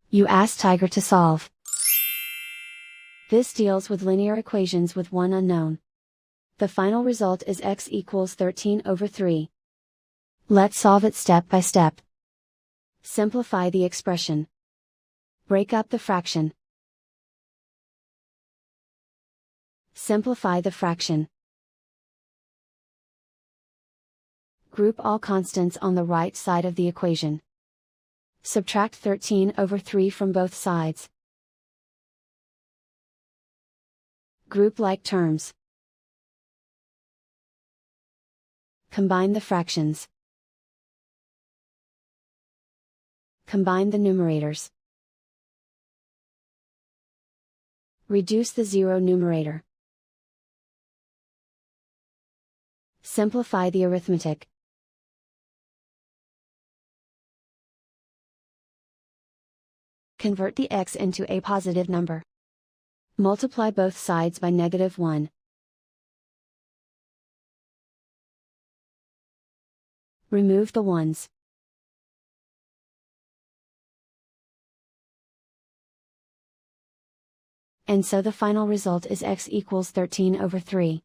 You ask Tiger to solve. This deals with linear equations with one unknown. The final result is x equals 13/3. Let's solve it step by step. Simplify the expression. Break up the fraction. Simplify the fraction. Group all constants on the right side of the equation. Subtract 13/3 from both sides. Group like terms. Combine the fractions. Combine the numerators. Reduce the zero numerator. Simplify the arithmetic. Convert the x into a positive number. Multiply both sides by -1. Remove the ones. And so the final result is x equals 13/3.